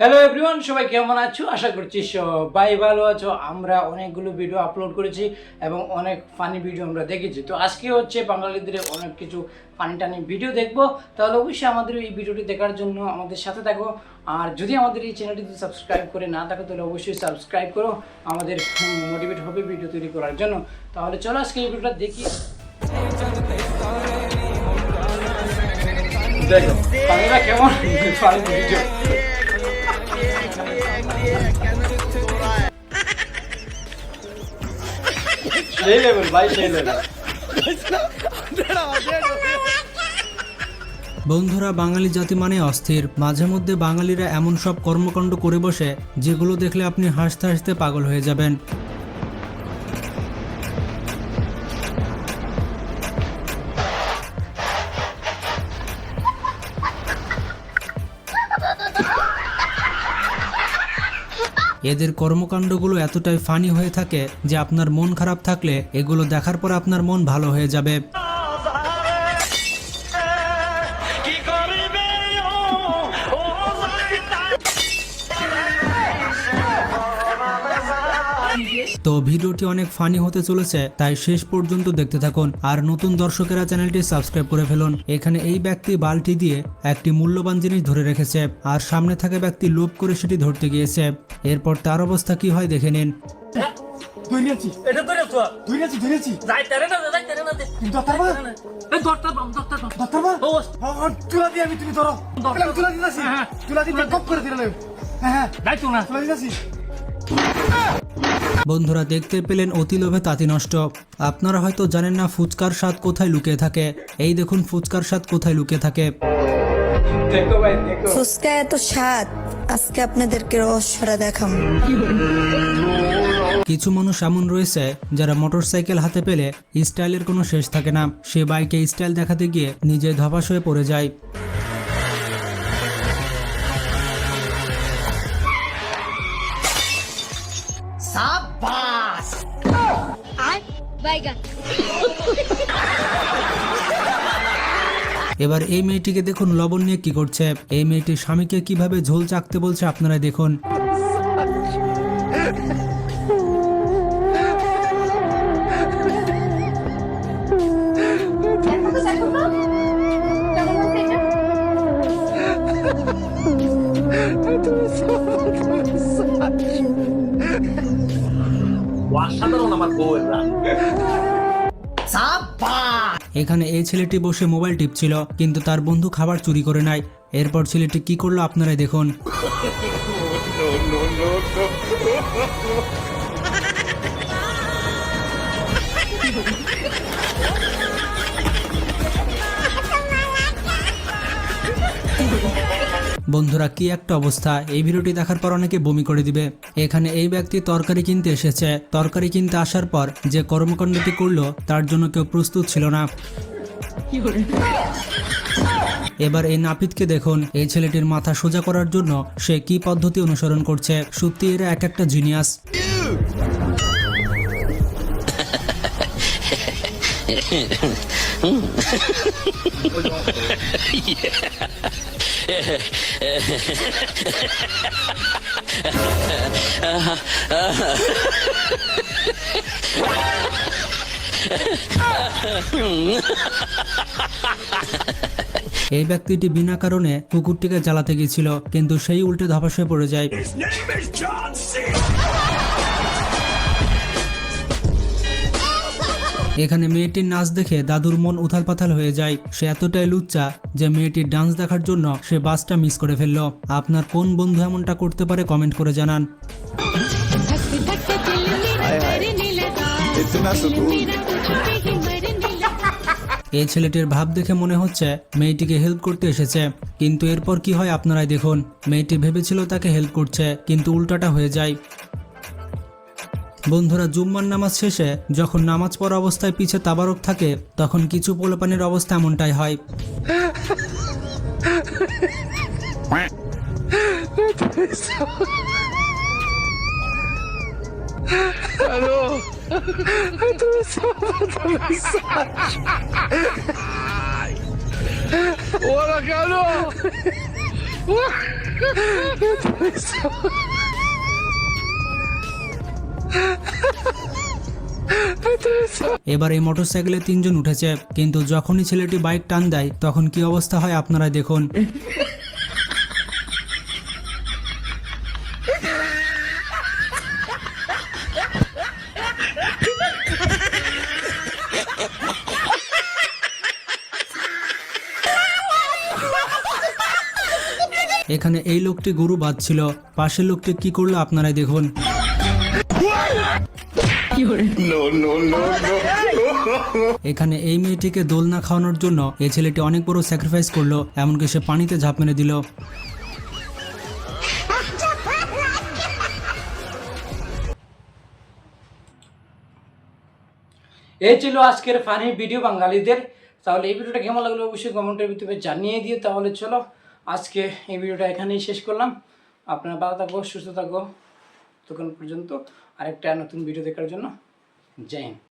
Hello everyone, সবাই কেমন আছো? আশা করছি সবাই ভালো আছো। আমরা অনেকগুলো ভিডিও আপলোড করেছি এবং অনেক ফানি ভিডিও আমরা দেখেছি। তো আজকে হচ্ছে বাঙালিদের অনেক কিছু ফানি টানি ভিডিও দেখবো। তাহলে অবশ্যই আমাদের এই ভিডিওটি দেখার জন্য আমাদের সাথে থাকো। আর যদি আমাদের এই চ্যানেলটি সাবস্ক্রাইব করে না থাকো তাহলে অবশ্যই সাবস্ক্রাইব করো, আমাদের মোটিভেট হবে ভিডিও তৈরি করার জন্য। তাহলে চলো আজকে এই ভিডিওটা দেখি। দেখো বাংলা কেমন ফানি ভিডিও। সেই লেভেল ভাই, সেই লেভেল। বন্ধুরা, বাঙালি জাতি মানে অস্থির। মাঝে মধ্যে বাঙালিরা এমন সব কর্মকাণ্ড করে বসে যেগুলো দেখলে আপনি হাসতে হাসতে পাগল হয়ে যাবেন। এদের কর্মকাণ্ডগুলো এতটাই ফানি হয়ে থাকে যে আপনার মন খারাপ থাকলে এগুলো দেখার পর আপনার মন ভালো হয়ে যাবে। তো ভিডিওটি অনেক ফানি হতে চলেছে, তাই শেষ পর্যন্ত দেখতে থাকুন। আর নতুন দর্শকেরা চ্যানেলটি সাবস্ক্রাইব করে ফেলুন। এখানে এই ব্যক্তি বালতি দিয়ে একটি মূল্যবান জিনিস ধরে রেখেছে, আর সামনে থাকা ব্যক্তি লোভ করে সেটি ধরতে গিয়েছে। এরপর তার অবস্থা কি হয় দেখে নিন। বন্ধুরা, দেখতে পেলেন অতি লোভে তাঁতি নষ্ট। আপনারা হয়তো জানেন না ফুচকার স্বাদ কোথায় লুকিয়ে থাকে। এই দেখুন ফুচকার স্বাদ কোথায় লুকিয়ে থাকে। দেখো ভাই, দেখো ফুচকা এত স্বাদ, আজকে আপনাদেরকে রহস্যটা দেখাবো। কিছু মানুষ এমন রয়েছে যারা মোটরসাইকেল হাতে পেলে স্টাইলের কোনো শেষ থাকে না। সে বাইকে স্টাইল দেখাতে গিয়ে নিজে ধপাস হয়ে পড়ে যায়। এবার এই মেয়েটিকে দেখুন লবণ নিয়ে কি করছে। এই মেয়েটির স্বামীকে কিভাবে ঝোল চাকতে বলছে আপনারা দেখুন। এখানে এই ছেলেটি বসে মোবাইল টিপছিল, কিন্তু তার বন্ধু খাবার চুরি করে নেয়। এরপর ছেলেটি কি করলো আপনারাই দেখুন। বন্ধুরা, কি একটা অবস্থা! এই ভিডিওটি দেখার পর অনেকে বমি করে দিবে। এখানে এই ব্যক্তি তরকারি কিনতে এসেছে। তরকারি কিনতে আসার পর যে কর্মকাণ্ডটি করলো তার জন্য কেউ প্রস্তুত ছিল না। এবার এই নাপিতকে দেখুন। এই ছেলেটির মাথা সোজা করার জন্য সে কি পদ্ধতি অনুসরণ করছে। সত্যি এরা এক একটা জিনিয়াস। এই ব্যক্তিটি বিনা কারণে কুকুরটিকে জ্বালাতে গিয়েছিল, কিন্তু সেই উল্টে ধপাস হয়ে পড়ে যায়। এখানে মেয়েটির নাচ দেখে দাদুর মন উথাল পাথাল হয়ে যায়। সে এতটাই লুচ্চা যে মেয়েটির ডান্স দেখার জন্য সে বাসটা মিস করে ফেললো। আপনার কোন বন্ধু এমনটা করতে পারে কমেন্ট করে জানান। এই ছেলেটির ভাব দেখে মনে হচ্ছে মেয়েটিকে হেল্প করতে এসেছে, কিন্তু এরপর কি হয় আপনারাই দেখুন। মেয়েটি ভেবেছিল তাকে হেল্প করছে, কিন্তু উল্টাটা হয়ে যায়। বন্ধুরা, জুম্মার নামাজ শেষে যখন নামাজ পড়া অবস্থায় পিছে তাবারক থাকে, তখন কিছু পোলাপানির অবস্থা এমনটাই হয়। এবার এই মোটরসাইকেলে 3 জন উঠেছে, কিন্তু যখনই ছেলেটি বাইক টান দেয় তখন কি অবস্থা হয় আপনারা দেখুন। এখানে এই লোকটি গরু বাঁধছিল, পাশের লোকটি কি করলো আপনারাই দেখুন। এখানে এই মেয়েটিকে দোলনা খাওয়ানোর জন্য এই ছেলেটি অনেক বড় স্যাক্রিফাইস করলো, এমনকি সে পানিতে ঝাঁপ মেরে দিল। এই ছিল আজকের ফানি ভিডিও বাঙালিদের। তাহলে এই ভিডিওটা কেমন লাগলো অবশ্যই কমেন্টের ভিতরে জানিয়ে দিও। তাহলে চলো আজকে এই ভিডিওটা এখানেই শেষ করলাম। আপনারা ভালো থাকো, সুস্থ থাকো, তখন পর্যন্ত আরেকটা নতুন ভিডিও দেখার জন্য জয় হিন্দ।